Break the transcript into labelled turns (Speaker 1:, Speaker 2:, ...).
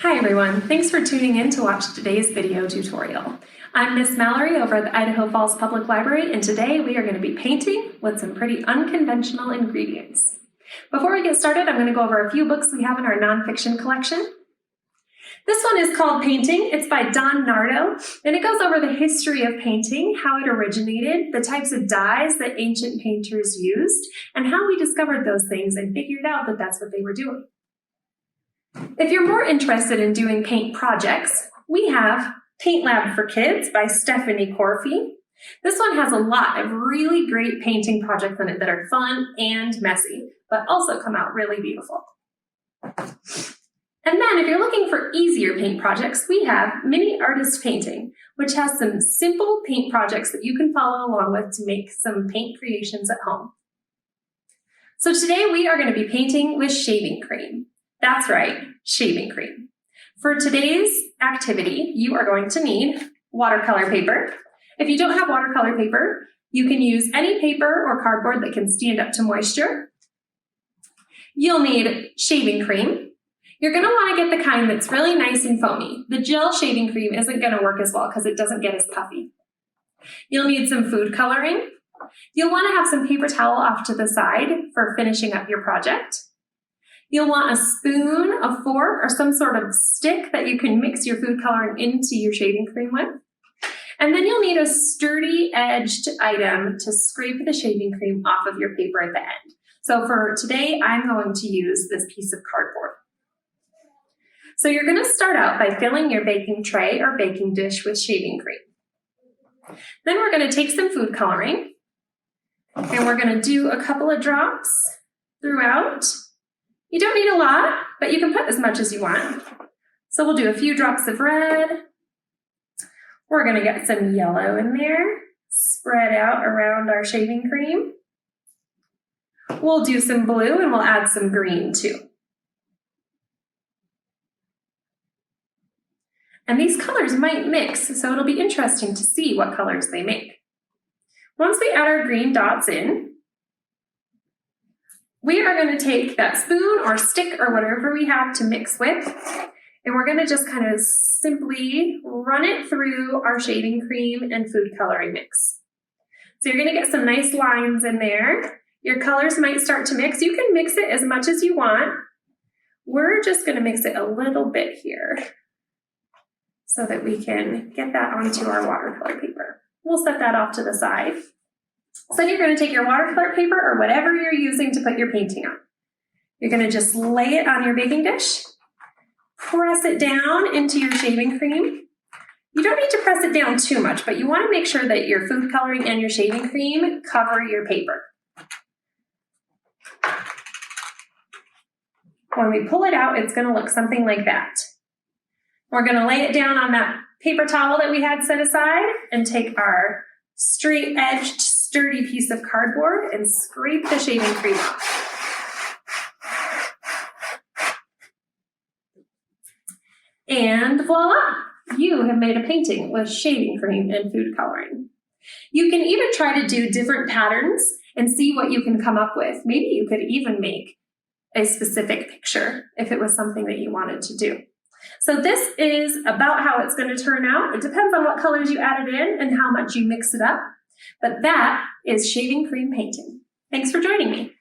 Speaker 1: Hi everyone, thanks for tuning in to watch today's video tutorial. I'm Miss Mallory over at the Idaho Falls Public Library, and today we are going to be painting with some pretty unconventional ingredients. Before we get started, I'm going to go over a few books we have in our nonfiction collection. This one is called Painting. It's by Don Nardo, and it goes over the history of painting, how it originated, the types of dyes that ancient painters used, and how we discovered those things and figured out that that's what they were doing. If you're more interested in doing paint projects, we have Paint Lab for Kids by Stephanie Corfey. This one has a lot of really great painting projects in it that are fun and messy, but also come out really beautiful. And then if you're looking for easier paint projects, we have Mini Artist Painting, which has some simple paint projects that you can follow along with to make some paint creations at home. So today we are going to be painting with shaving cream. That's right, shaving cream. For today's activity, you are going to need watercolor paper. If you don't have watercolor paper, you can use any paper or cardboard that can stand up to moisture. You'll need shaving cream. You're going to want to get the kind that's really nice and foamy. The gel shaving cream isn't going to work as well because it doesn't get as puffy. You'll need some food coloring. You'll want to have some paper towel off to the side for finishing up your project. You'll want a spoon, a fork, or some sort of stick that you can mix your food coloring into your shaving cream with. And then you'll need a sturdy edged item to scrape the shaving cream off of your paper at the end. So for today, I'm going to use this piece of cardboard. So you're going to start out by filling your baking tray or baking dish with shaving cream. Then we're going to take some food coloring, and we're going to do a couple of drops throughout. You don't need a lot, but you can put as much as you want. So we'll do a few drops of red. We're going to get some yellow in there, spread out around our shaving cream. We'll do some blue and we'll add some green too. And these colors might mix, so it'll be interesting to see what colors they make. Once we add our green dots in, we are going to take that spoon or stick or whatever we have to mix with, and we're going to just kind of simply run it through our shaving cream and food coloring mix. So you're going to get some nice lines in there. Your colors might start to mix. You can mix it as much as you want. We're just going to mix it a little bit here so that we can get that onto our watercolor paper. We'll set that off to the side. So then you're going to take your watercolor paper or whatever you're using to put your painting on. You're going to just lay it on your baking dish, press it down into your shaving cream. You don't need to press it down too much, but you want to make sure that your food coloring and your shaving cream cover your paper. When we pull it out, it's going to look something like that. We're going to lay it down on that paper towel that we had set aside and take our straight-edged, sturdy piece of cardboard and scrape the shaving cream off. And voila! You have made a painting with shaving cream and food coloring. You can even try to do different patterns and see what you can come up with. Maybe you could even make a specific picture if it was something that you wanted to do. So this is about how it's going to turn out. It depends on what colors you added in and how much you mix it up. But that is shaving cream painting. Thanks for joining me.